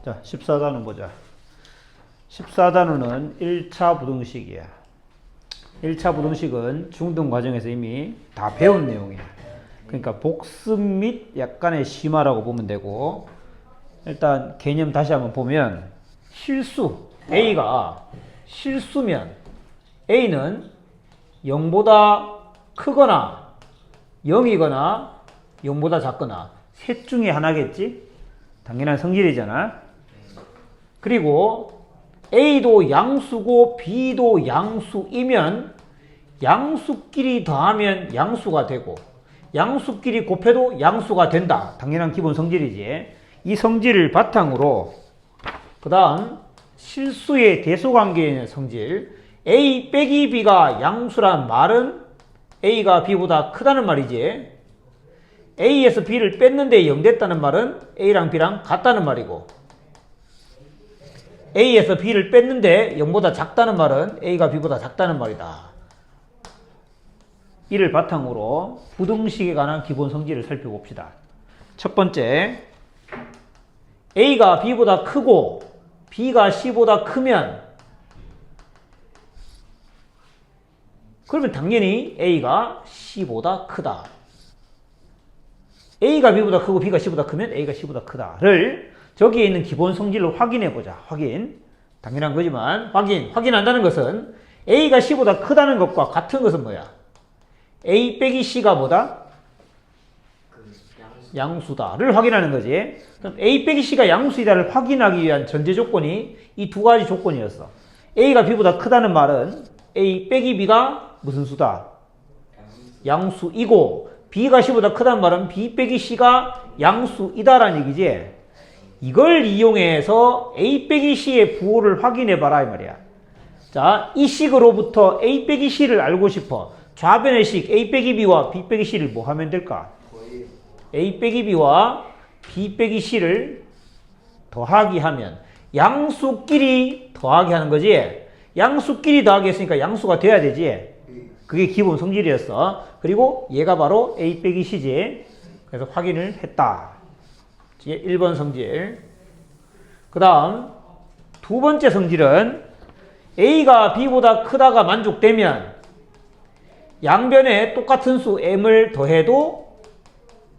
자, 14단원 보자. 14단원은 1차 부등식이야. 1차 부등식은 중등 과정에서 이미 다 배운 내용이야. 그러니까 복습 및 약간의 심화라고 보면 되고, 일단 개념 다시 한번 보면 실수, A가 실수면 A는 0보다 크거나 0이거나 0보다 작거나 셋 중에 하나겠지? 당연한 성질이잖아. 그리고 A도 양수고 B도 양수이면 양수끼리 더하면 양수가 되고 양수끼리 곱해도 양수가 된다. 당연한 기본 성질이지. 이 성질을 바탕으로 그 다음 실수의 대소관계의 성질 A 빼기 B가 양수란 말은 A가 B보다 크다는 말이지. A에서 B를 뺐는데 0 됐다는 말은 A랑 B랑 같다는 말이고, A에서 B를 뺐는데 0보다 작다는 말은 A가 B보다 작다는 말이다. 이를 바탕으로 부등식에 관한 기본 성질을 살펴봅시다. 첫 번째, A가 B보다 크고 B가 C보다 크면 그러면 당연히 A가 C보다 크다. A가 B보다 크고 B가 C보다 크면 A가 C보다 크다를 저기에 있는 기본 성질로 확인해 보자. 확인. 당연한 거지만 확인한다는 것은 A가 C보다 크다는 것과 같은 것은 뭐야? A 빼기 C가 뭐다? 양수다를 확인하는 거지. 그럼 A 빼기 C가 양수이다를 확인하기 위한 전제 조건이 이 두 가지 조건이었어. A가 B보다 크다는 말은 A 빼기 B가 무슨 수다? 양수이고 B가 C보다 크다는 말은 B 빼기 C가 양수이다라는 얘기지. 이걸 이용해서 A 빼기 C의 부호를 확인해 봐라 이 말이야. 자, 이 식으로부터 A 빼기 C를 알고 싶어. 좌변의 식 A 빼기 B와 B 빼기 C를 뭐 하면 될까? A 빼기 B와 B 빼기 C를 더하기 하면 양수끼리 더하기 하는 거지. 양수끼리 더하기 했으니까 양수가 돼야 되지. 그게 기본 성질이었어. 그리고 얘가 바로 A 빼기 C지. 그래서 확인을 했다. 1번 성질. 그 다음 두 번째 성질은 A가 B보다 크다가 만족되면 양변에 똑같은 수 M을 더해도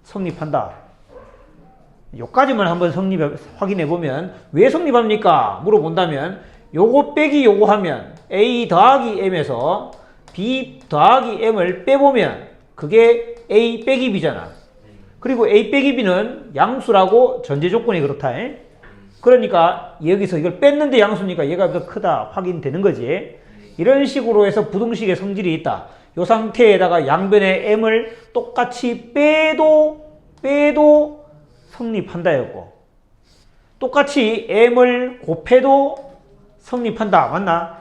성립한다. 요까지만 한번 확인해보면 왜 성립합니까? 물어본다면 요거 빼기 요거 하면 A 더하기 M에서 B 더하기 M을 빼보면 그게 A 빼기 B잖아. 그리고 A 빼기 B는 양수라고 전제 조건이 그렇다. 그러니까 여기서 이걸 뺐는데 양수니까 얘가 더 크다 확인되는 거지. 이런 식으로 해서 부등식의 성질이 있다. 이 상태에다가 양변의 M을 똑같이 빼도 성립한다였고, 똑같이 M을 곱해도 성립한다. 맞나?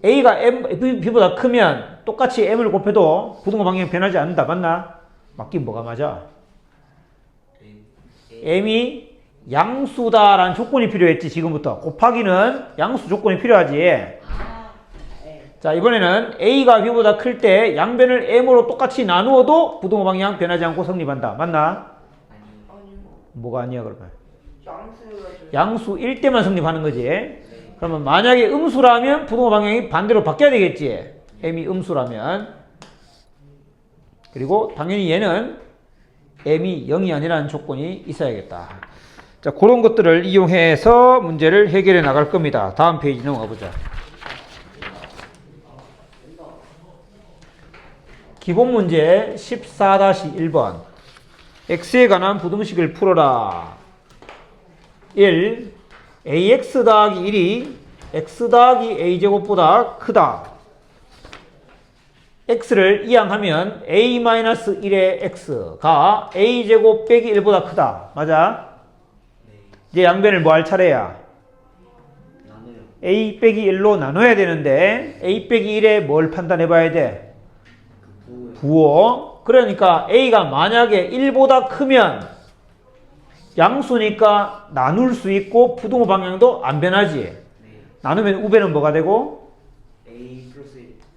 A가 B보다 크면 똑같이 M을 곱해도 부등호 방향이 변하지 않는다. 맞나? 맞긴 뭐가 맞아? M이 양수다라는 조건이 필요했지. 지금부터 곱하기는 양수 조건이 필요하지. 자, 이번에는 A가 B보다 클 때 양변을 M으로 똑같이 나누어도 부등호 방향 변하지 않고 성립한다. 맞나? 뭐가 아니야 그러면? 양수일 때만 성립하는 거지. 그러면 만약에 음수라면 부등호 방향이 반대로 바뀌어야 되겠지. M이 음수라면. 그리고 당연히 얘는 M이 0이 아니라는 조건이 있어야겠다. 자, 그런 것들을 이용해서 문제를 해결해 나갈 겁니다. 다음 페이지 넘어가 보자. 기본 문제 14-1번. x에 관한 부등식을 풀어라. 1. ax 더하기 1이 x 더하기 a제곱보다 크다. x를 이항하면 a-1의 x가 a제곱 빼기 1보다 크다. 맞아? 이제 양변을 뭐 할 차례야? a 빼기 1로 나눠야 되는데 a 빼기 1에 뭘 판단해 봐야 돼? 부호. 그러니까 a가 만약에 1보다 크면 양수니까 나눌 수 있고 부등호 방향도 안 변하지. 나누면 우변은 뭐가 되고?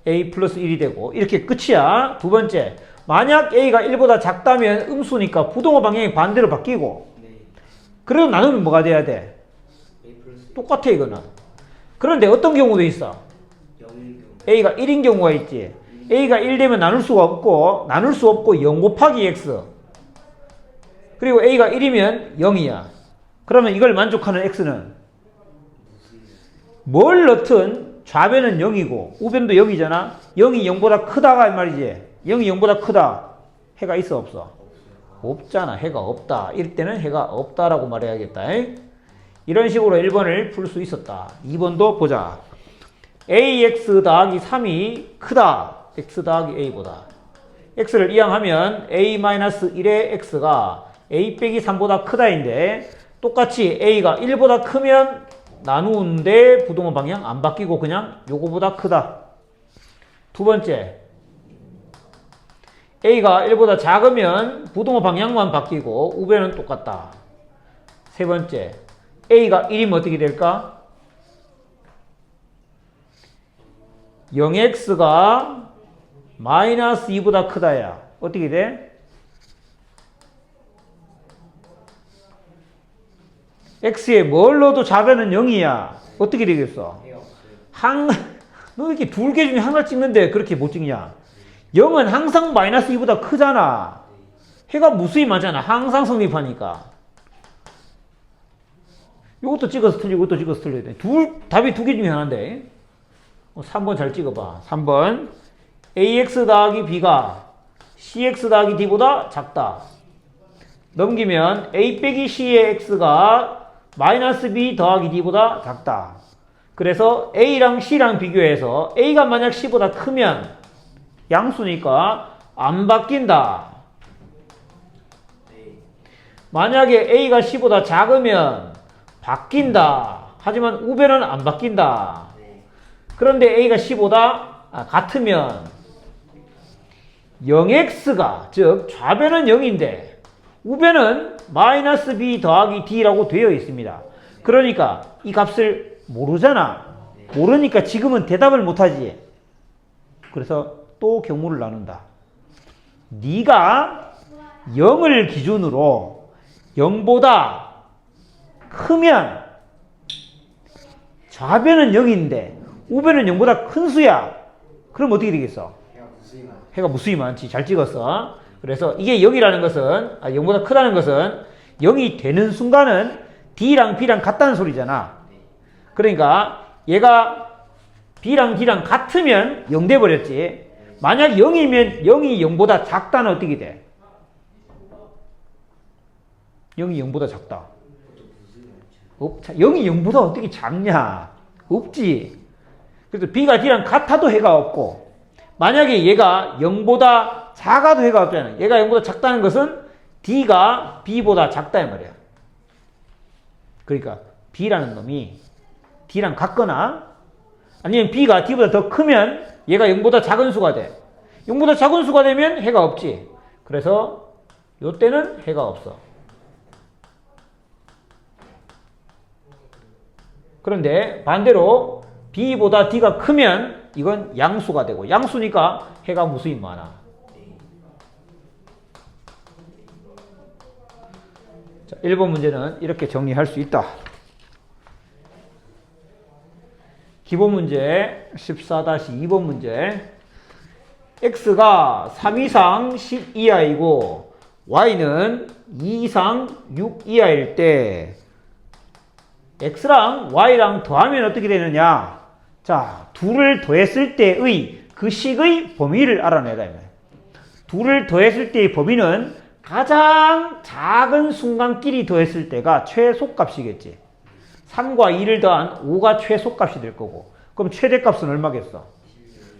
A 플러스 1이 되고. 이렇게 끝이야. 두 번째, 만약 A가 1보다 작다면 음수니까 부등호 방향이 반대로 바뀌고, 그래도 나누면 뭐가 돼야 돼? 똑같아 이거는. 그런데 어떤 경우도 있어? A가 1인 경우가 있지. A가 1 되면 나눌 수 없고 0 곱하기 X. 그리고 A가 1이면 0이야. 그러면 이걸 만족하는 X는 뭘 넣든 좌변은 0이고 우변도 0이잖아. 0이 0보다 크다가 이 말이지. 0이 0보다 크다. 해가 있어 없어? 없잖아. 해가 없다. 이럴 때는 해가 없다라고 말해야겠다. 이런 식으로 1번을 풀 수 있었다. 2번도 보자. ax 더하기 3이 크다. x 더하기 a보다. x를 이항하면 a-1의 x가 a 빼기 3보다 크다인데 똑같이 a가 1보다 크면 나누는데 부동호 방향 안 바뀌고 그냥 요거보다 크다. 두 번째, a가 1보다 작으면 부동호 방향만 바뀌고 우변은 똑같다. 세 번째, a가 1이면 어떻게 될까? 0x가 마이너스 2보다 크다야. 어떻게 돼? x에 뭘 넣어도 좌변은 0이야. 어떻게 되겠어? 너 이렇게 두 개 중에 하나 찍는데 그렇게 못 찍냐? 0은 항상 마이너스 2보다 크잖아. 해가 무수히 많잖아. 항상 성립하니까. 이것도 찍어서 틀리고 이것도 찍어서 틀려야 돼. 답이 두 개 중에 하나인데. 3번 잘 찍어봐. 3번. ax 더하기 b가 cx 더하기 d보다 작다. 넘기면 a 빼기 c의 x가 마이너스 b 더하기 d보다 작다. 그래서 a랑 c랑 비교해서 a가 만약 c보다 크면 양수니까 안 바뀐다. 만약에 a가 c보다 작으면 바뀐다. 하지만 우변은 안 바뀐다. 그런데 a가 c보다 같으면 0x가 즉 좌변은 0인데 우변은 마이너스 b 더하기 d라고 되어 있습니다. 그러니까 이 값을 모르잖아. 모르니까 지금은 대답을 못하지. 그래서 또 경우를 나눈다. 네가 0을 기준으로 0보다 크면 좌변은 0인데 우변은 0보다 큰 수야. 그럼 어떻게 되겠어? 해가 무수히 많지. 잘 찍었어. 그래서 이게 0이라는 것은 0보다 크다는 것은 0이 되는 순간은 D랑 B랑 같다는 소리잖아. 그러니까 얘가 B랑 D랑 같으면 0 돼버렸지. 만약 0이면 0이 0보다 작다는 어떻게 돼? 0이 0보다 작다. 0이 0보다 어떻게 작냐? 없지. 그래서 B가 D랑 같아도 해가 없고 만약에 얘가 0보다 작아도 해가 없잖아요. 얘가 0보다 작다는 것은 D가 B보다 작다 이 말이야. 그러니까 B라는 놈이 D랑 같거나 아니면 B가 D보다 더 크면 얘가 0보다 작은 수가 돼. 0보다 작은 수가 되면 해가 없지. 그래서 요때는 해가 없어. 그런데 반대로 B보다 D가 크면 이건 양수가 되고 양수니까 해가 무수히 많아. 자, 1번 문제는 이렇게 정리할 수 있다. 기본 문제 14-2번 문제. x가 3 이상 10 이하이고 y는 2 이상 6 이하일 때 x랑 y랑 더하면 어떻게 되느냐? 자, 둘을 더했을 때의 그 식의 범위를 알아내라. 둘을 더했을 때의 범위는 가장 작은 순간끼리 더했을 때가 최소값이겠지. 3과 2를 더한 5가 최소값이 될 거고 그럼 최대값은 얼마겠어?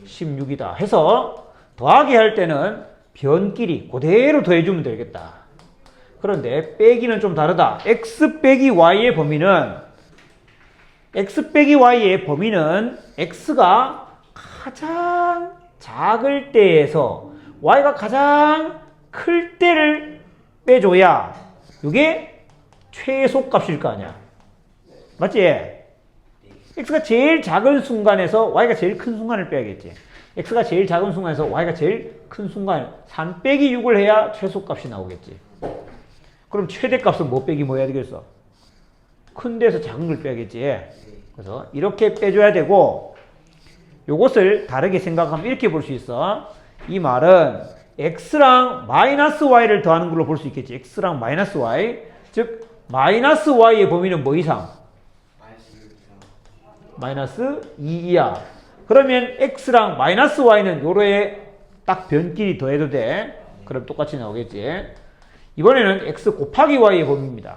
16이다 해서 더하기 할 때는 변끼리 그대로 더해주면 되겠다. 그런데 빼기는 좀 다르다. x 빼기 y의 범위는 x가 가장 작을 때에서 y가 가장 클 때를 빼줘야 이게 최소값일 거 아니야. 맞지? x가 제일 작은 순간에서 y가 제일 큰 순간을 빼야겠지. x가 제일 작은 순간에서 y가 제일 큰 순간 3 빼기 6을 해야 최소값이 나오겠지. 그럼 최대값은 뭐 빼기 뭐 해야 되겠어? 큰 데서 작은 걸 빼야겠지. 그래서 이렇게 빼줘야 되고, 요것을 다르게 생각하면 이렇게 볼 수 있어. 이 말은 x랑 마이너스 y를 더하는 걸로 볼 수 있겠지. x랑 마이너스 y. 즉 마이너스 y의 범위는 뭐 이상? 마이너스 2 이하. 그러면 x랑 마이너스 y는 요로에 딱 변끼리 더해도 돼. 그럼 똑같이 나오겠지. 이번에는 x 곱하기 y의 범위입니다.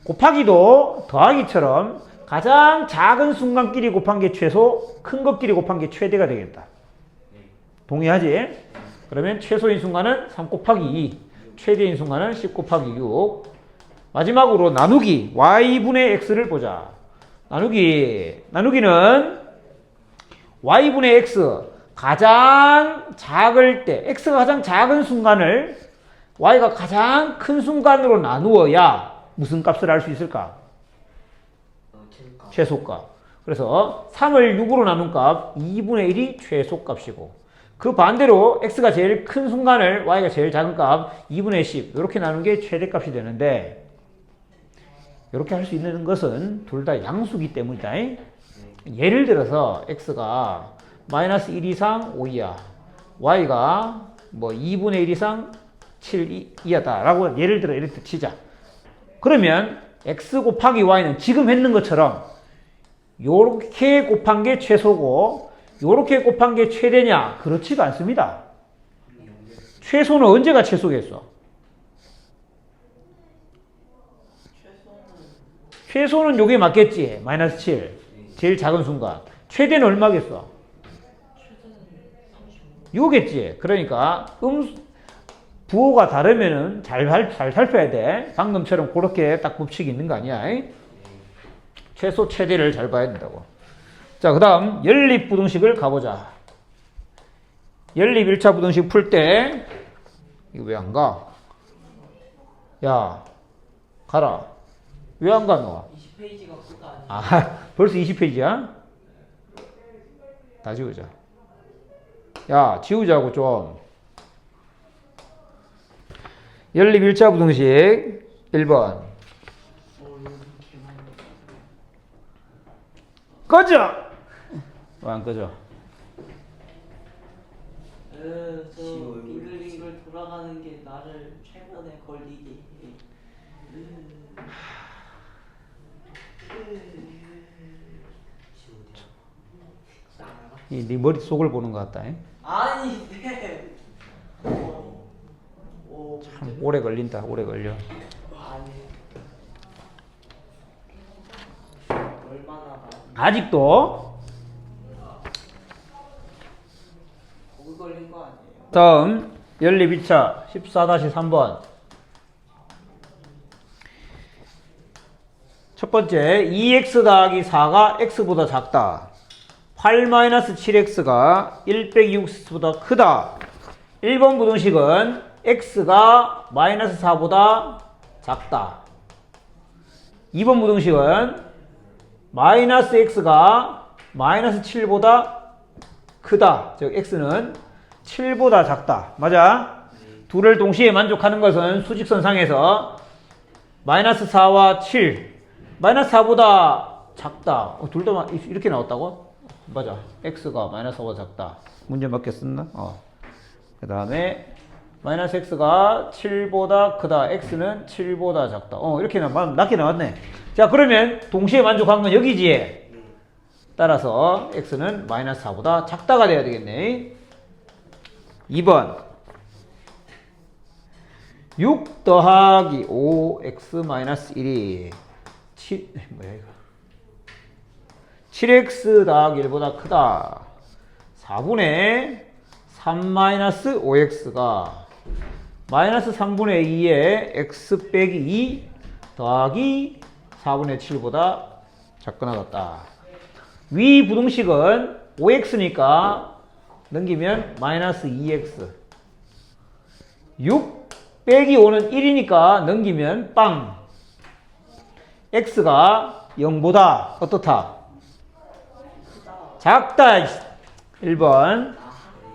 곱하기도 더하기처럼 가장 작은 순간끼리 곱한 게 최소, 큰 것끼리 곱한 게 최대가 되겠다. 동의하지? 그러면 최소인 순간은 3 곱하기 2, 최대인 순간은 10 곱하기 6. 마지막으로 나누기 y분의 x를 보자. 나누기는 y분의 x 가장 작을 때, x가 가장 작은 순간을 y가 가장 큰 순간으로 나누어야 무슨 값을 알 수 있을까? 최소값. 그래서 3을 6으로 나눈 값 2분의 1이 최소값이고, 그 반대로 x가 제일 큰 순간을 y가 제일 작은 값 2분의 10 이렇게 나누는 게 최대값이 되는데, 이렇게 할 수 있는 것은 둘 다 양수기 때문이다. 예를 들어서 x가 마이너스 1 이상 5 이하, y가 뭐 2분의 1 이상 7 이하다 라고 예를 들어 이렇게 치자. 그러면 x 곱하기 y는 지금 했는 것처럼 요렇게 곱한 게 최소고 요렇게 곱한 게 최대냐? 그렇지가 않습니다. 최소는 언제가 최소겠어? 최소는 요게 맞겠지. 마이너스 7 제일 작은 순간. 최대는 얼마겠어? 요겠지. 그러니까 부호가 다르면은 잘 살펴야 돼. 방금처럼 그렇게 딱 법칙이 있는 거 아니야. 최소 최대를 잘 봐야 된다고. 자, 그 다음 연립부등식을 가보자. 연립 1차 부등식 풀 때 이거 왜 안 가? 야, 가라. 왜 안 가, 너? 20페이지가 그거 아니야? 아, 벌써 20페이지야? 다 지우자. 야, 지우자고 좀. 연립 1차 부등식 1번. 꺼져! 왜 안 꺼져? 저 빙글빙글 돌아가는 게 나를 최면에 걸리게 해. 네 머릿속을 보는 것 같다. 아니, 네. 참 오래 걸린다. 오래 걸려. 아니. 얼마나 많이. 아직도. 거기 걸린 거 아니에요? 다음 연립 2차 14-3번. 첫 번째 2x 더하기 4가 x보다 작다. 8-7x가 1-6x보다 크다. 1번 부등식은 x가 마이너스 4보다 작다. 2번 부등식은 마이너스 x가 마이너스 7보다 크다. 즉 x는 7보다 작다. 맞아? 둘을 동시에 만족하는 것은 수직선상에서 마이너스 4와 7 마이너스 4보다 작다. 둘 다 이렇게 나왔다고? 맞아. x가 마이너스 4보다 작다. 문제 맞게 썼나? 그 다음에 마이너스 x가 7보다 크다. x는 7보다 작다. 이렇게 낮게 나왔네. 자, 그러면 동시에 만족한 건 여기지. 따라서 x는 마이너스 4보다 작다가 돼야 되겠네. 2번 6 더하기 5x 마이너스 1이 7x 더하기 1보다 크다. 4분의 3 마이너스 5x가 마이너스 3분의 2에 x 빼기 2 더하기 4분의 7보다 작거나 같다. 위 부등식은 5x니까 넘기면 마이너스 2x. 6 빼기 5는 1이니까 넘기면 빵. x가 0보다 어떻다? 작다. 1번.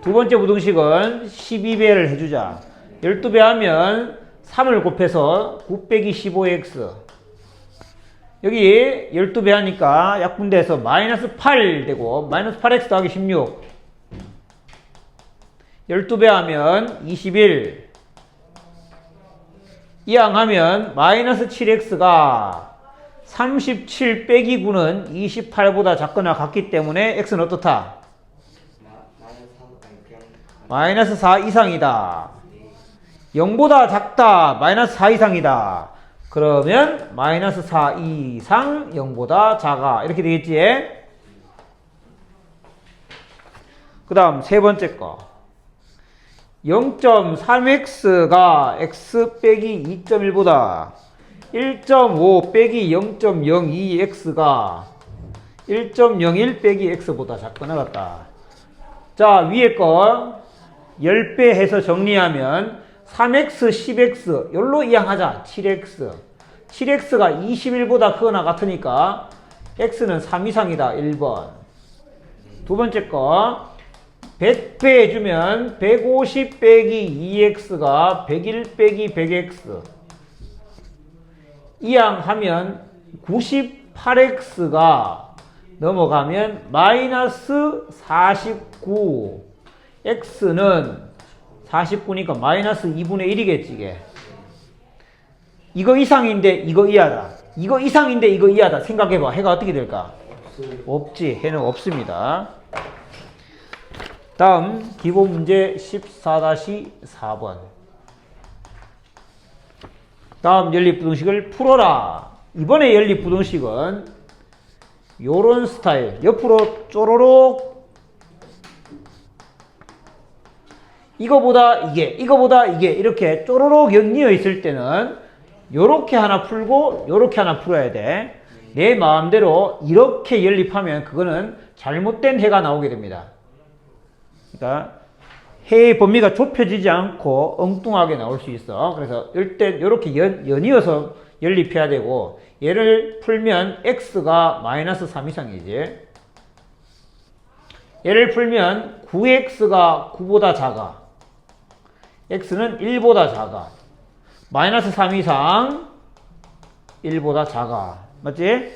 두 번째 부등식은 12배를 해주자. 12배 하면 3을 곱해서 9 빼기 15x. 여기 12배 하니까 약분돼서 마이너스 8 되고 마이너스 8x 더하기 16 12배 하면 21 이항하면 마이너스 7x가 37 빼기 9는 28보다 작거나 같기 때문에 x는 어떻다? 마이너스 4 이상이다. 0보다 작다. 마이너스 4 이상이다. 그러면 마이너스 4 이상 0보다 작아. 이렇게 되겠지? 그 다음 세 번째 거. 0.3x가 x 빼기 2.1보다 1.5 빼기 0.02x가 1.01 빼기 x보다 작거나 같다. 자, 위에 거 10배 해서 정리하면 3x, 10x 열로 이항하자. 7x 7x가 21보다 크거나 같으니까 x는 3 이상이다. 1번. 두 번째 거 100배 해주면 150 빼기 2x가 101 빼기 100x 이항하면 98x가 넘어가면 마이너스 49 x는 49니까 마이너스 2분의 1이겠지 이게. 이거 이상인데 이거 이하다. 이거 이상인데 이거 이하다. 생각해봐. 해가 어떻게 될까? 없지. 해는 없습니다. 다음 기본 문제 14-4번. 다음 연립부등식을 풀어라. 이번에 연립부등식은 요런 스타일. 옆으로 쪼로록 이거보다 이게 이렇게 쪼로록 연이어 있을 때는 요렇게 하나 풀고 요렇게 하나 풀어야 돼. 내 마음대로 이렇게 연립하면 그거는 잘못된 해가 나오게 됩니다. 그러니까 해의 범위가 좁혀지지 않고 엉뚱하게 나올 수 있어. 그래서 이때 요렇게 연이어서 연립해야 되고 얘를 풀면 x가 마이너스 3 이상이지. 얘를 풀면 9x가 9보다 작아. x는 1보다 작아. 마이너스 3 이상 1보다 작아. 맞지?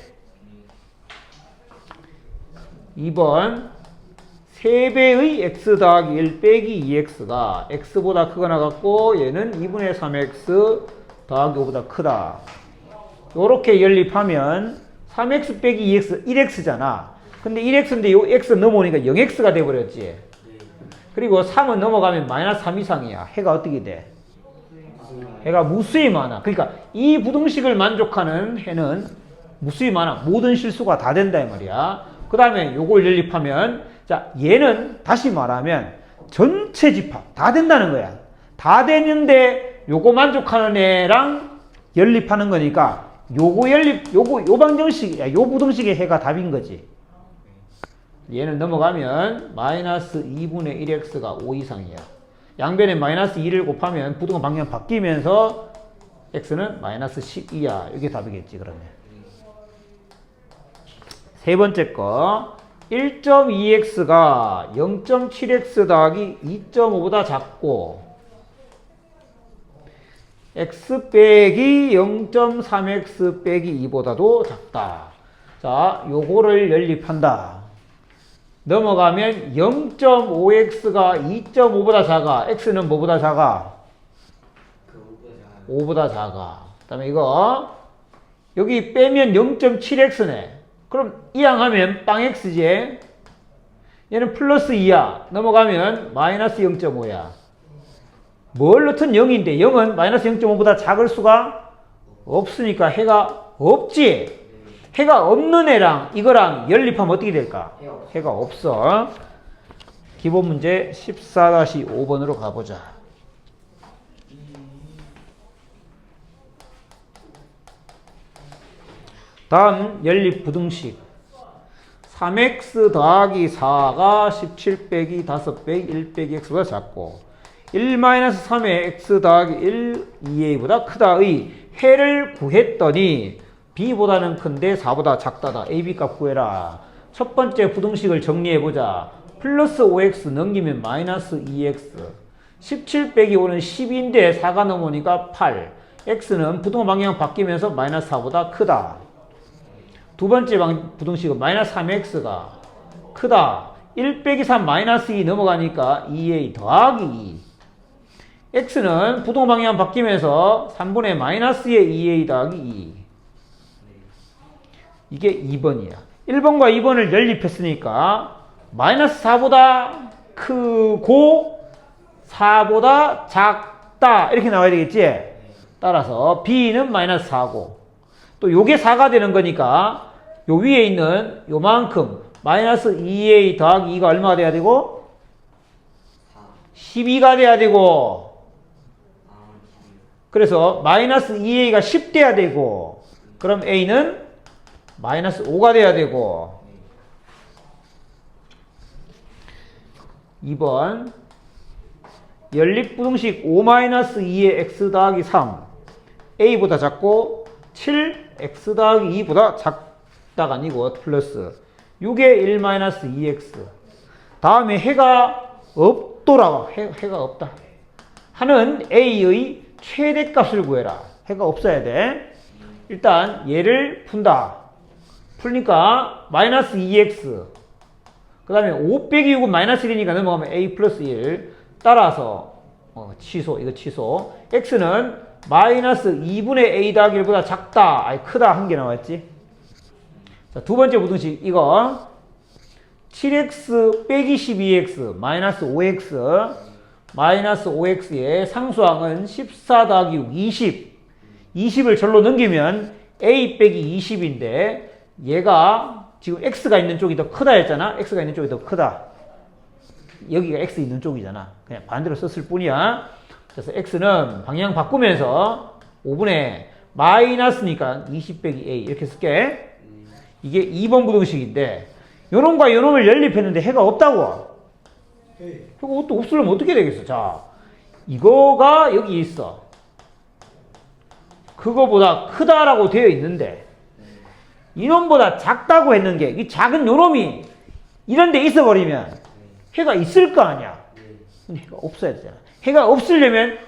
2번 3배의 x 더하기 1 빼기 2x가 x보다 크거나 같고 얘는 2분의 3x 더하기 5보다 크다. 요렇게 연립하면 3x 빼기 2x 1x잖아. 근데 1x인데 요 x 넘어오니까 0x가 돼버렸지. 그리고 3은 넘어가면 마이너스 3 이상이야. 해가 어떻게 돼? 해가 무수히 많아. 그러니까 이 부등식을 만족하는 해는 무수히 많아. 모든 실수가 다 된다 이 말이야. 그 다음에 요걸 연립하면 자 얘는 다시 말하면 전체 집합 다 된다는 거야. 다 되는데 요거 만족하는 애랑 연립하는 거니까 요거 연립 요 방정식 요 부등식의 해가 답인 거지. 얘는 넘어가면 마이너스 2분의 1x가 5 이상이야. 양변에 마이너스 2를 곱하면 부등호 방향 바뀌면서 x는 마이너스 12야. 이게 답이겠지 그러면. 세 번째 거 1.2x가 0.7x 더하기 2.5보다 작고 x 빼기 0.3x 빼기 2보다도 작다. 자, 요거를 연립한다. 넘어가면 0.5x가 2.5보다 작아. x는 뭐보다 작아? 5보다 작아. 그 다음에 이거 여기 빼면 0.7x네. 그럼 이항하면 빵 x지. 얘는 플러스 2야. 넘어가면 마이너스 0.5야. 뭘 넣든 0인데 0은 마이너스 0.5보다 작을 수가 없으니까 해가 없지. 해가 없는 애랑 이거랑 연립하면 어떻게 될까? 해가 없어. 기본 문제 14-5번으로 가보자. 다음 연립 부등식 3x 더하기 4가 17 빼기 5 빼기 1 빼기 x보다 작고 1-3의 x 더하기 1 2a보다 크다의 해를 구했더니 b보다는 큰데 4보다 작다다. ab 값 구해라. 첫 번째 부등식을 정리해보자. 플러스 5x 넘기면 마이너스 2x 17 빼기 5는 10인데 4가 넘으니까 8 x는 부등호 방향 바뀌면서 마이너스 4보다 크다. 두 번째 부등식은 마이너스 3x가 크다. 1 빼기 3 마이너스 2 넘어가니까 2a 더하기 2. x는 부동 방향 바뀌면서 3분의 마이너스의 2a 더하기 2. 이게 2번이야. 1번과 2번을 연립했으니까 마이너스 4보다 크고 4보다 작다 이렇게 나와야 되겠지? 따라서 b는 마이너스 4고 또 요게 4가 되는 거니까 요 위에 있는 요만큼 마이너스 2a 더하기 2가 얼마가 돼야 되고? 12가 돼야 되고 그래서 마이너스 2a가 10 돼야 되고 그럼 a는 마이너스 5가 돼야 되고 2번 연립부등식 5-2의 x 더하기 3 a보다 작고 7x 더하기 2보다 작다가 아니고 플러스 6의 1-2x 다음에 해가 없더라. 해가 없다. 하는 a의 최대값을 구해라. 해가 없어야 돼. 일단 얘를 푼다. 풀니까 마이너스 2x 그 다음에 5 빼기 6은 마이너스 1이니까 넘어가면 a 플러스 1 따라서 취소. 이거 취소. x는 마이너스 2분의 a 더하기 1보다 작다. 아니 크다 한 개 나왔지. 자, 두 번째 부등식 이거 7x 빼기 12x 마이너스 5x 마이너스 5x의 상수항은 14 더하기 6 20 20을 절로 넘기면 a 빼기 20인데 얘가 지금 x가 있는 쪽이 더 크다 했잖아. x가 있는 쪽이 더 크다. 여기가 x 있는 쪽이잖아. 그냥 반대로 썼을 뿐이야. 그래서 x는 방향 바꾸면서 5분의 마이너스니까 20 빼기 a 이렇게 쓸게. 이게 2번 부등식인데 요놈과 요놈을 연립했는데 해가 없다고. 해가 또 없으려면 어떻게 되겠어? 자, 이거가 여기 있어. 그거보다 크다라고 되어 있는데 이놈보다 작다고 했는 게 이 작은 요놈이 이런 데 있어 버리면 해가 있을 거 아니야. 근데 해가 없어야 되잖아. 해가 없으려면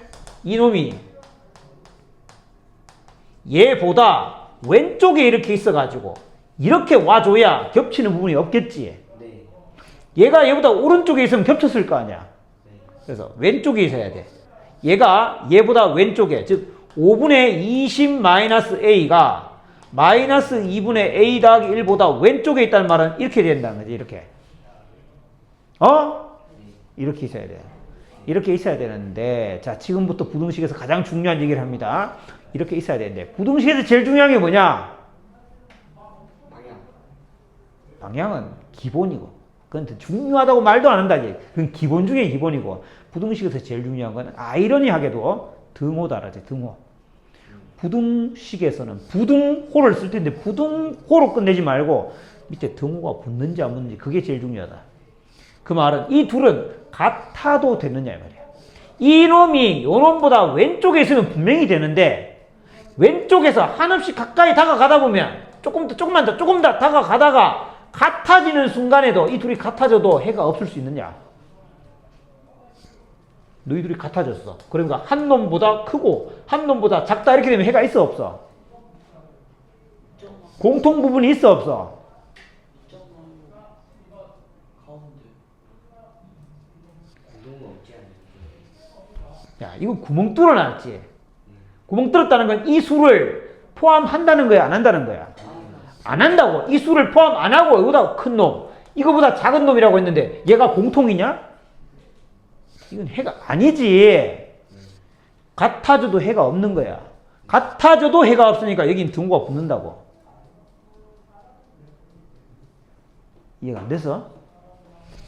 이놈이 얘보다 왼쪽에 이렇게 있어 가지고 이렇게 와줘야 겹치는 부분이 없겠지. 얘가 얘보다 오른쪽에 있으면 겹쳤을 거 아니야. 그래서 왼쪽에 있어야 돼. 얘가 얘보다 왼쪽에 즉 5분의 20-a가 마이너스 2분의 a 더하기 1보다 왼쪽에 있다는 말은 이렇게 된다는 거지. 이렇게. 이렇게 있어야 돼. 이렇게 있어야 되는데 자 지금부터 부등식에서 가장 중요한 얘기를 합니다. 이렇게 있어야 되는데 부등식에서 제일 중요한 게 뭐냐? 방향은 기본이고 그건 중요하다고 말도 안 한다. 그건 기본 중에 기본이고 부등식에서 제일 중요한 건 아이러니하게도 등호다라지. 등호. 부등식에서는 부등호를 쓸 텐데 부등호로 끝내지 말고 밑에 등호가 붙는지 안 붙는지 그게 제일 중요하다. 그 말은 이 둘은 같아도 되느냐 이 말이야. 이놈이 요놈보다 왼쪽에 있으면 분명히 되는데 왼쪽에서 한없이 가까이 다가가다 보면 조금 더 다가가다가 같아지는 순간에도 이 둘이 같아져도 해가 없을 수 있느냐? 너희 둘이 같아졌어. 그러니까 한 놈보다 크고 한 놈보다 작다 이렇게 되면 해가 있어 없어? 공통 부분이 있어 없어? 야, 이거 구멍 뚫어놨지? 구멍 뚫었다는 건 이 수를 포함한다는 거야, 안 한다는 거야? 안 한다고. 이 수를 포함 안 하고 이거보다 큰 놈, 이거보다 작은 놈이라고 했는데 얘가 공통이냐? 이건 해가 아니지. 같아져도 해가 없는 거야. 같아져도 해가 없으니까 여긴 등호가 붙는다고. 이해가 안 돼서?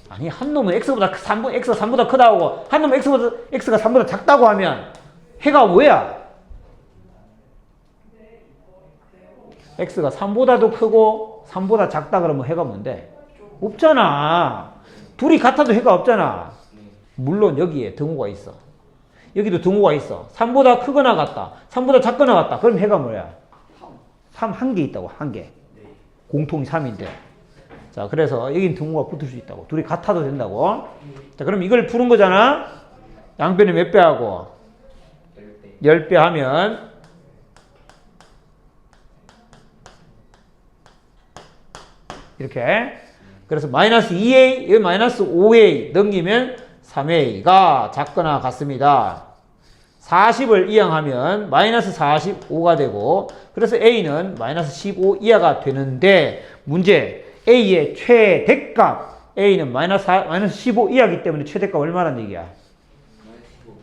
아니 한 놈은 x가 3보다 크다고 한 놈은 x가 3보다 작다고 하면 해가 뭐야? x가 3보다도 크고 3보다 작다 그러면 해가 뭔데? 없잖아. 둘이 같아도 해가 없잖아. 물론 여기에 등호가 있어. 여기도 등호가 있어. 3보다 크거나 같다. 3보다 작거나 같다. 그럼 해가 뭐야? 3 한 개 있다고. 한 개. 공통이 3인데. 자, 그래서 여긴 등호가 붙을 수 있다고. 둘이 같아도 된다고. 자, 그럼 이걸 푸는 거잖아. 양변에 몇 배 하고? 10배 하면 이렇게. 그래서 마이너스 2a, 여기 마이너스 5a 넘기면 3a가 작거나 같습니다. 40을 이항하면 마이너스 45가 되고, 그래서 a는 마이너스 15 이하가 되는데, 문제, a의 최대값, a는 마이너스 15 이하기 때문에 최대값 얼마란 얘기야?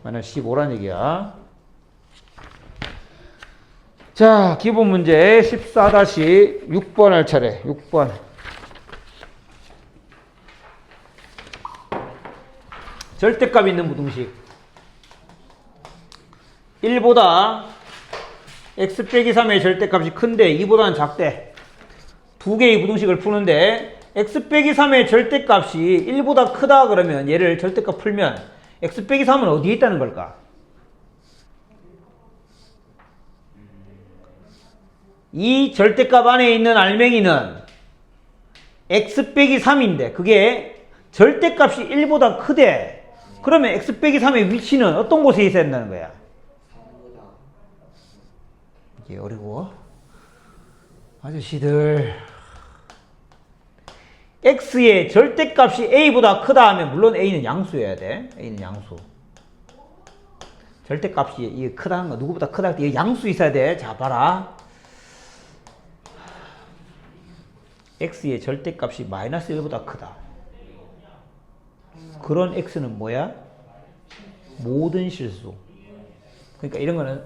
마이너스 15란 얘기야. 자, 기본 문제 14-6번 할 차례. 6번. 절대값 있는 부등식. 1보다 x 빼기 3의 절대값이 큰데 2보다는 작대. 두 개의 부등식을 푸는데 x 빼기 3의 절대값이 1보다 크다 그러면 얘를 절대값 풀면 x 빼기 3은 어디에 있다는 걸까? 이 절대값 안에 있는 알맹이는 x 빼기 3인데 그게 절대값이 1보다 크대. 그러면 x 빼기 3의 위치는 어떤 곳에 있어야 된다는 거야? 이게 어려워. 아저씨들. x의 절대값이 a보다 크다 하면 물론 a는 양수여야 돼. a는 양수. 절대값이 이게 크다는 거 누구보다 크다 할 때 양수 있어야 돼. 자, 봐라. x의 절대값이 마이너스 1보다 크다. 그런 x는 뭐야? 모든 실수. 그러니까 이런 거는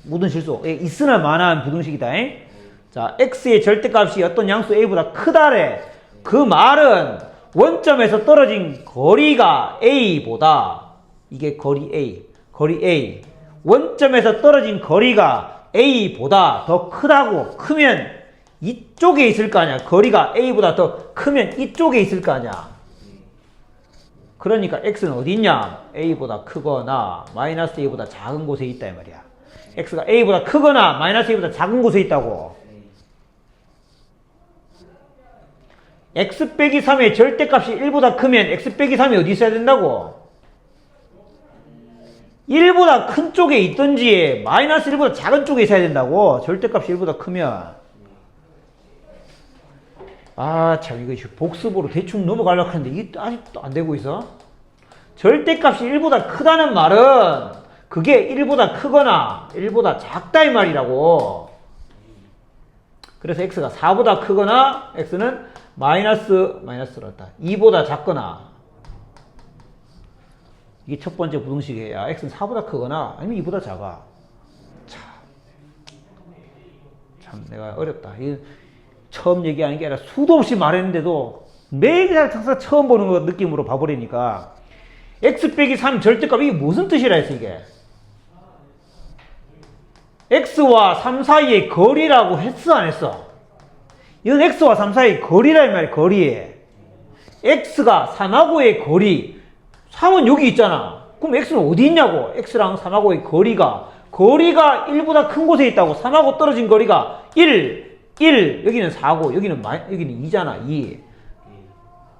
모든 실수. 있으나 마나한 부등식이다. 자, x의 절대값이 어떤 양수 a보다 크다래. 그 말은 원점에서 떨어진 거리가 a보다, 이게 거리 a. 원점에서 떨어진 거리가 a보다 더 크다고. 크면 이쪽에 있을 거 아니야. 거리가 a보다 더 크면 이쪽에 있을 거 아니야. 그러니까 x는 어디 있냐? a보다 크거나 마이너스 a보다 작은 곳에 있다 이 말이야. x가 a보다 크거나 마이너스 a보다 작은 곳에 있다고. x 빼기 3의 절대값이 1보다 크면 x 빼기 3이 어디 있어야 된다고? 1보다 큰 쪽에 있든지 마이너스 1보다 작은 쪽에 있어야 된다고. 절대값이 1보다 크면. 아, 참, 이거 복습으로 대충 넘어가려고 하는데 이게 아직도 안 되고 있어. 절대값이 1보다 크다는 말은 그게 1보다 크거나 1보다 작다 이 말이라고. 그래서 x가 4보다 크거나 x는 마이너스였다. 2보다 작거나. 이게 첫 번째 부등식이야. x는 4보다 크거나 아니면 2보다 작아. 참 내가 어렵다. 처음 얘기하는 게 아니라 수도 없이 말했는데도 매일 항상 처음 보는 거 느낌으로 봐버리니까 x 빼기 3 절대값 이게 무슨 뜻이라 했어 이게? x와 3 사이의 거리라고 했어 안 했어? 이건 x와 3 사이의 거리라 이 말이야. 거리. x가 3하고의 거리. 3은 여기 있잖아. 그럼 x는 어디 있냐고. x랑 3하고의 거리가 1보다 큰 곳에 있다고. 3하고 떨어진 거리가 1 여기는 4고 여기는 2잖아. 2.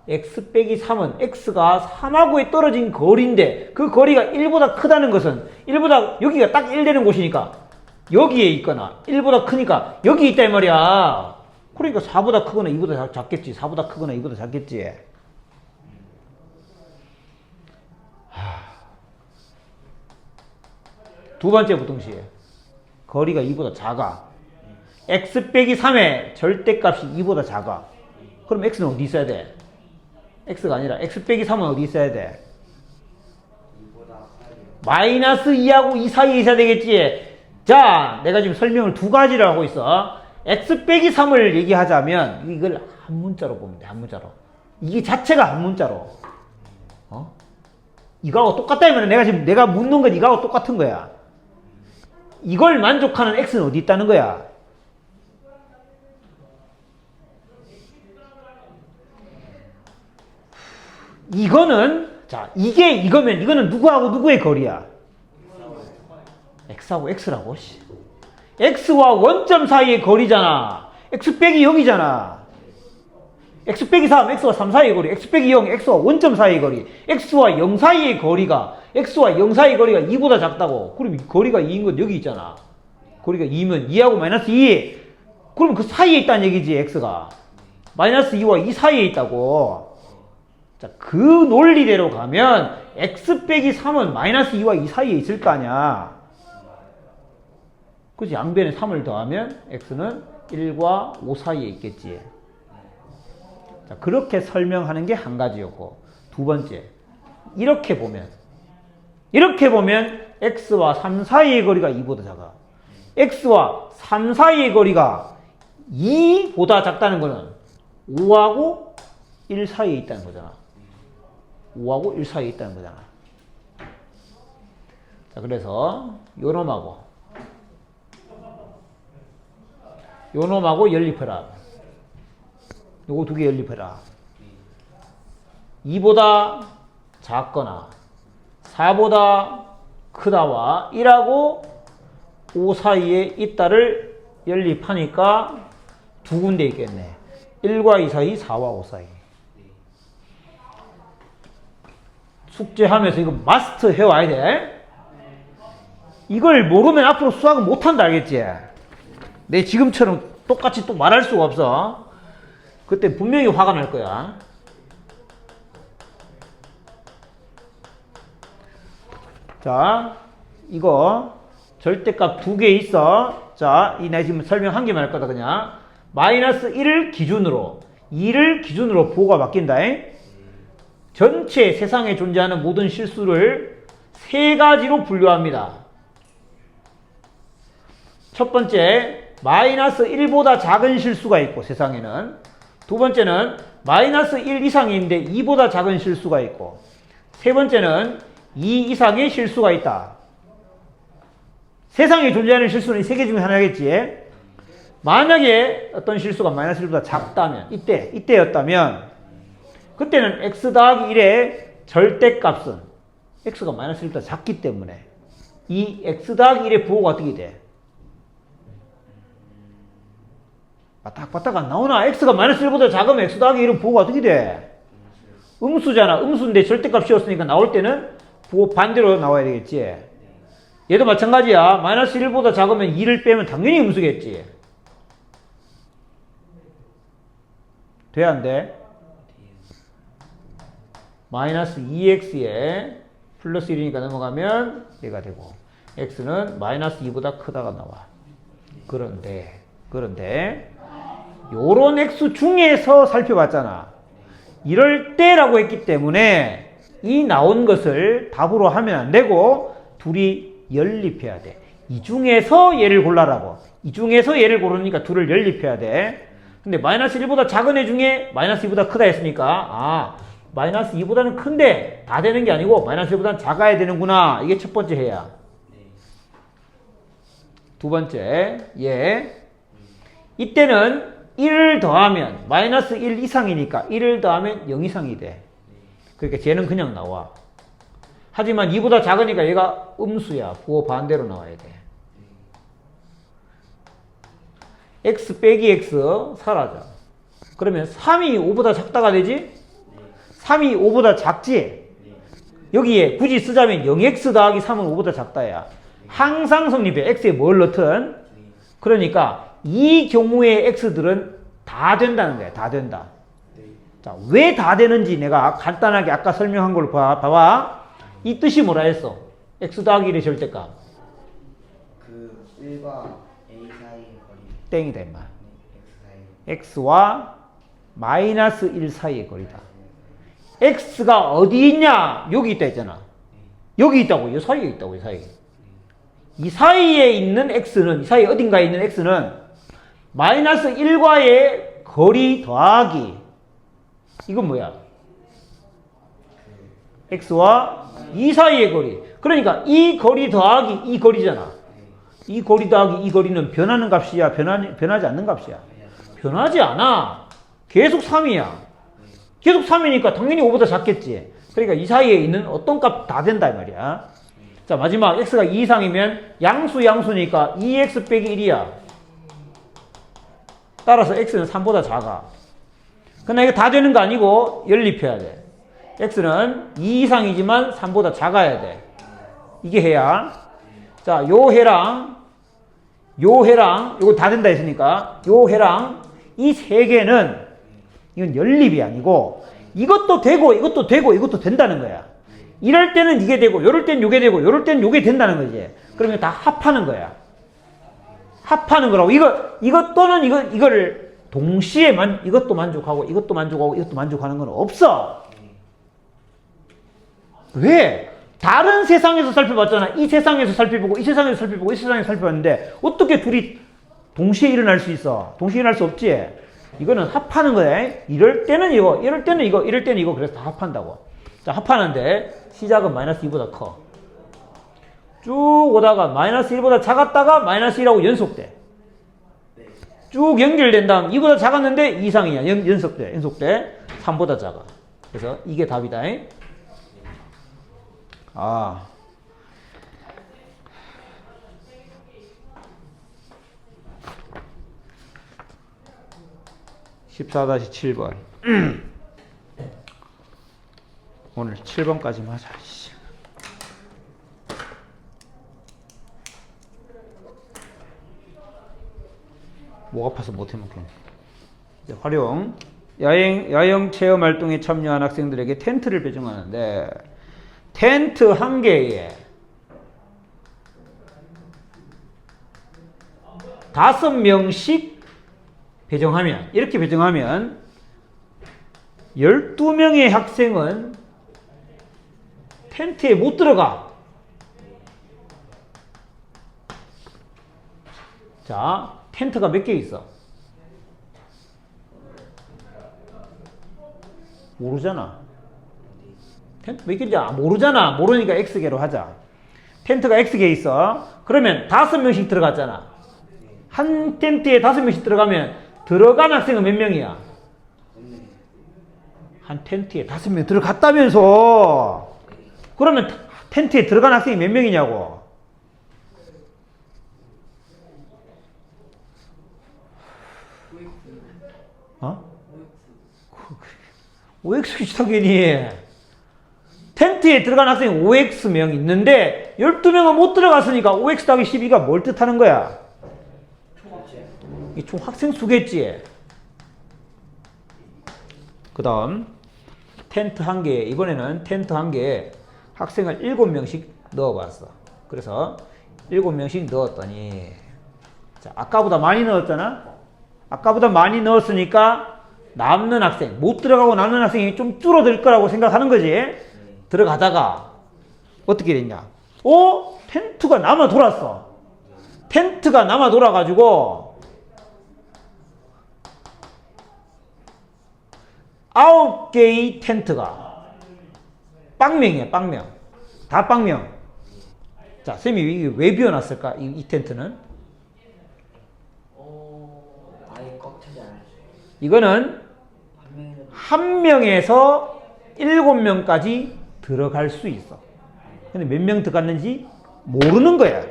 x 빼기 3은 x가 3하고에 떨어진 거리인데 그 거리가 1보다 크다는 것은 1보다 여기가 딱 1 되는 곳이니까 여기에 있거나 1보다 크니까 여기 있다 이 말이야. 그러니까 4보다 크거나 2보다 작겠지. 4보다 크거나 2보다 작겠지. 두 번째 부등식. 거리가 2보다 작아. x 빼기 3의 절대값이 2보다 작아. 그럼 x는 어디 있어야 돼? x가 아니라 x 빼기 3은 어디 있어야 돼? 마이너스 2하고 2 사이에 있어야 되겠지. 자, 내가 지금 설명을 두 가지를 하고 있어. x 빼기 3을 얘기하자면 이걸 한 문자로 보면 돼. 한 문자로. 이게 자체가 한 문자로. 이거하고 똑같다 이면 내가 묻는 건 이거하고 똑같은 거야. 이걸 만족하는 x는 어디 있다는 거야? 이거는 자, 이거면 이거는 누구하고 누구의 거리야? x하고 x라고. x와 원점 사이의 거리잖아. x 빼기 0이잖아. x 빼기 3, x와 3 사이의 거리. x 빼기 0, x와 원점 사이의 거리. x와 0 사이의 거리가 2보다 작다고. 그럼 거리가 2인 건 여기 있잖아. 거리가 2면 2하고 마이너스 2. 그럼 그 사이에 있다는 얘기지, x가. 마이너스 2와 2 사이에 있다고. 자, 그 논리대로 가면 x 빼기 3은 마이너스 2와 2 사이에 있을 거 아니야. 그치? 양변에 3을 더하면 x는 1과 5 사이에 있겠지. 자, 그렇게 설명하는 게 한 가지였고, 두 번째, 이렇게 보면 x와 3 사이의 거리가 2보다 작아. x와 3 사이의 거리가 2보다 작다는 거는 5하고 1 사이에 있다는 거잖아. 5하고 1 사이에 있다는 거잖아. 자, 그래서 요놈하고 연립해라. 요거 두 개 연립해라. 2보다 작거나 4보다 크다와 1하고 5 사이에 있다를 연립하니까 두 군데 있겠네. 1과 2 사이, 4와 5 사이. 숙제하면서 이거 마스터 해와야 돼. 이걸 모르면 앞으로 수학은 못한다, 알겠지? 내 지금처럼 똑같이 또 말할 수가 없어. 그때 분명히 화가 날 거야. 자, 이거 절대값 두 개 있어. 자, 내가 지금 설명 한 개만 할 거다, 그냥. 마이너스 1을 기준으로, 2를 기준으로 부호가 바뀐다. 전체 세상에 존재하는 모든 실수를 세 가지로 분류합니다. 첫 번째, 마이너스 1보다 작은 실수가 있고, 세상에는. 두 번째는 마이너스 1 이상이 있는데 2보다 작은 실수가 있고, 세 번째는 2 이상의 실수가 있다. 세상에 존재하는 실수는 이 세 개 중에 하나겠지. 만약에 어떤 실수가 마이너스 1보다 작다면, 이때였다면, 그때는 x 더하기 1의 절대값은 x가 마이너스 1보다 작기 때문에 이 x 더하기 1의 부호가 어떻게 돼? 바닥바닥 안 나오나? x가 마이너스 1보다 작으면 x 더하기 1은 부호가 어떻게 돼? 음수잖아. 음수인데 절대값 씌웠으니까 나올 때는 부호 반대로 나와야 되겠지. 얘도 마찬가지야. 마이너스 1보다 작으면 2를 빼면 당연히 음수겠지. 돼, 안 돼? 마이너스 2x에 플러스 1이니까 넘어가면 얘가 되고, x는 마이너스 2보다 크다가 나와. 그런데 요런 x 중에서 살펴봤잖아. 이럴 때라고 했기 때문에 이 나온 것을 답으로 하면 안 되고 둘이 연립해야 돼. 이 중에서 얘를 골라라고. 이 중에서 얘를 고르니까 둘을 연립해야 돼. 근데 마이너스 1보다 작은 애 중에 마이너스 2보다 크다 했으니까 마이너스 2보다는 큰데 다 되는 게 아니고 마이너스 1보다는 작아야 되는구나. 이게 첫 번째 해야. 두 번째, 이때는 1을 더하면 마이너스 1 이상이니까 1을 더하면 0 이상이 돼. 그러니까 쟤는 그냥 나와. 하지만 2보다 작으니까 얘가 음수야. 부호 반대로 나와야 돼. x 빼기 x 사라져. 그러면 3이 5보다 작다가 되지? 3이 5보다 작지? 여기에 굳이 쓰자면 0x 더하기 3은 5보다 작다야. 항상 성립해. x에 뭘 넣든. 그러니까 이 경우의 x들은 다 된다는 거야. 다 된다. 자, 왜 다 되는지 내가 간단하게 아까 설명한 걸 봐봐. 이 뜻이 뭐라 했어? x 더하기 1의 절대값. 그 1과 a 사이의 거리. 땡이다 임마. x 사이. x와 마이너스 1 사이의 거리다. x가 어디 있냐? 여기 있다 했잖아. 여기 있다고. 이 사이에 있다고. 이 사이에. 이 사이에 있는 x는, 이 사이 어딘가에 있는 x는 마이너스 1과의 거리 더하기, 이건 뭐야? x와 이 사이의 거리. 그러니까 이 거리 더하기 이 거리잖아. 이 거리 더하기 이 거리는 변하는 값이야? 변하지 않는 값이야? 변하지 않아. 계속 3이야. 계속 3이니까 당연히 5보다 작겠지. 그러니까 이 사이에 있는 어떤 값 다 된다 이 말이야. 자, 마지막 x가 2 이상이면 양수니까 2x 빼기 1이야. 따라서 x는 3보다 작아. 그러나 이게 다 되는 거 아니고 연립해야 돼. x는 2 이상이지만 3보다 작아야 돼. 이게 해야. 자, 요 해랑 요거 다 된다 했으니까 요 해랑 이 세 개는 이건 연립이 아니고 이것도 되고 이것도 되고 이것도 된다는 거야. 이럴 때는 이게 되고 요럴 땐 요게 되고 요럴 땐 요게 된다는 거지. 그러면 다 합하는 거야. 합하는 거라고. 이것 또는 이거를 동시에 이것도 만족하고 이것도 만족하고 이것도 만족하는 건 없어. 왜? 다른 세상에서 살펴봤잖아. 이 세상에서 살펴보고 이 세상에서 살펴보고 이 세상에서 살펴봤는데 어떻게 둘이 동시에 일어날 수 있어? 동시에 일어날 수 없지. 이거는 합하는 거야. 이럴 때는 이거, 이럴 때는 이거, 이럴 때는 이거. 그래서 다 합한다고. 자, 합하는데 시작은 마이너스 2보다 커. 쭉 오다가 마이너스 1보다 작았다가 마이너스 1하고 연속돼. 쭉 연결된 다음 2보다 작았는데 2 이상이야. 연속돼. 3보다 작아. 그래서 이게 답이다. 아. 14-7번. 오늘 7번까지만 하자. 목 아파서 못 해먹겠네. 이제 활용. 야영 체험 활동에 참여한 학생들에게 텐트를 배정하는데, 텐트 한 개에 5명씩 배정하면, 이렇게 배정하면 12명의 학생은 텐트에 못 들어가. 자, 텐트가 몇 개 있어? 모르잖아. 텐트 몇 개인지 모르잖아. 모르니까 X개로 하자. 텐트가 X개 있어. 그러면 5명씩 들어갔잖아. 한 텐트에 5명씩 들어가면 들어간 학생은 몇 명이야? 한 텐트에 5명 들어갔다면서. 그러면 텐트에 들어간 학생이 몇 명이냐고. 어? OX 당연히. 텐트에 들어간 학생이 5X명 있는데 12명은 못 들어갔으니까 5X 더하기 12가 뭘 뜻하는 거야? 이 총 학생 수겠지. 그 다음 텐트 한 개에, 이번에는 텐트 한 개에 학생을 7명씩 넣어봤어. 그래서 7명씩 넣었더니, 자, 아까보다 많이 넣었잖아. 아까보다 많이 넣었으니까 남는 학생, 못 들어가고 남는 학생이 좀 줄어들 거라고 생각하는 거지. 들어가다가 어떻게 됐냐? 텐트가 남아 돌았어. 텐트가 남아 돌아가지고 9개의 텐트가 빵명이야. 빵명. 다 빵명. 자, 쌤이 이게 왜 비워놨을까? 이 텐트는? 아예 꽉 차지 않았어요. 이거는 한 명에서 7명까지 들어갈 수 있어. 근데 몇 명 들어갔는지 모르는 거야.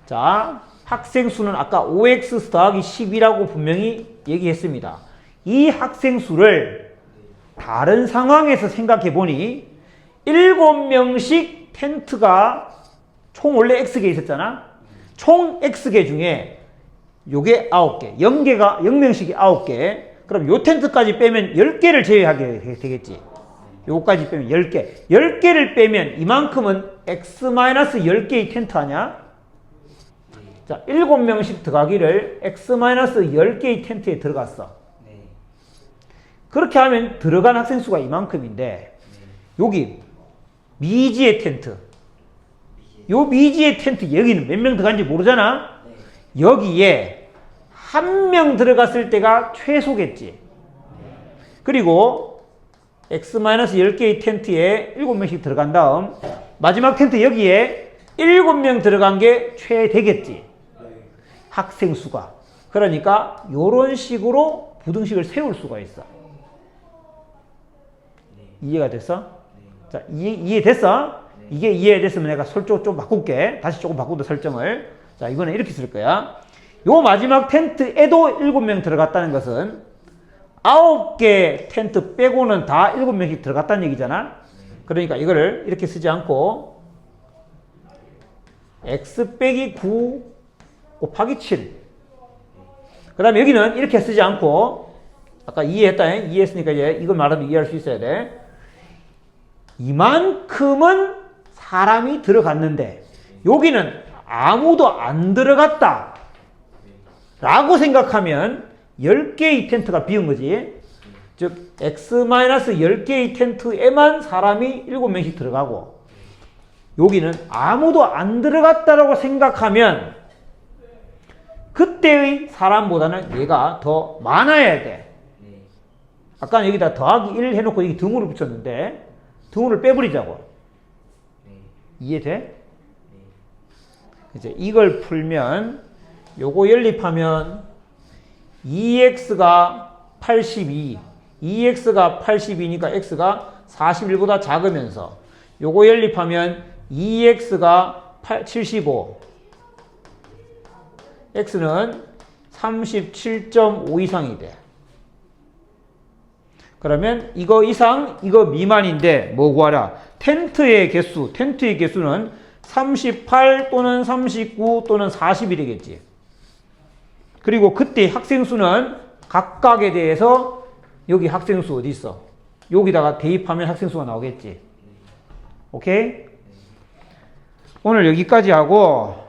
자, 학생 수는 아까 5x 더하기 10이라고 분명히 얘기했습니다. 이 학생 수를 다른 상황에서 생각해 보니 7명씩 텐트가 총 원래 x개 있었잖아. 총 x개 중에 요게 9개, 0명씩이 9개. 그럼 요 텐트까지 빼면 10개를 제외하게 되겠지. 요거까지 빼면 10개. 10개를 빼면 이만큼은 x-10개의 텐트 아냐? 자, 7명씩 들어가기를 x-10개의 텐트에 들어갔어. 네. 그렇게 하면 들어간 학생 수가 이만큼인데, 여기 미지의 텐트. 요 미지의 텐트 여기는 몇 명 들어간지 모르잖아? 여기에 한 명 들어갔을 때가 최소겠지. 그리고 x-10개의 텐트에 7명씩 들어간 다음 마지막 텐트 여기에 7명 들어간 게 최대겠지. 학생 수가. 그러니까 요런 식으로 부등식을 세울 수가 있어. 이해가 됐어? 자, 이해됐어? 이게 이해됐으면 내가 설정 좀 바꿀게. 다시 조금 바꾸도 설정을. 자, 이번에 이렇게 쓸 거야. 요 마지막 텐트에도 7명 들어갔다는 것은 9개 텐트 빼고는 다 7명씩 들어갔다는 얘기잖아. 그러니까 이거를 이렇게 쓰지 않고 x 빼기 9 곱하기 7. 그 다음에 여기는 이렇게 쓰지 않고 아까 이해했다. 이해했으니까 이제 이걸 말하면 이해할 수 있어야 돼. 이만큼은 사람이 들어갔는데 여기는 아무도 안 들어갔다 라고 생각하면 10개의 텐트가 비은 거지. 즉 X-10개의 텐트에만 사람이 7명씩 들어가고 여기는 아무도 안 들어갔다라고 생각하면 그때의 사람보다는 얘가 더 많아야 돼. 네. 아까 여기다 더하기 1 해놓고 여기 등호를 붙였는데 등호를 빼버리자고. 네. 이해돼? 네. 이제 이걸 풀면 요거 연립하면 2x가 82, 2x가 82니까 x가 41보다 작으면서 요거 연립하면 2x가 75, x는 37.5 이상이 돼. 그러면 이거 이상, 이거 미만인데 뭐 구하라? 텐트의 개수는 38 또는 39 또는 40이 되겠지. 그리고 그때 학생 수는 각각에 대해서 여기 학생 수 어디 있어? 여기다가 대입하면 학생 수가 나오겠지. 오케이? 오늘 여기까지 하고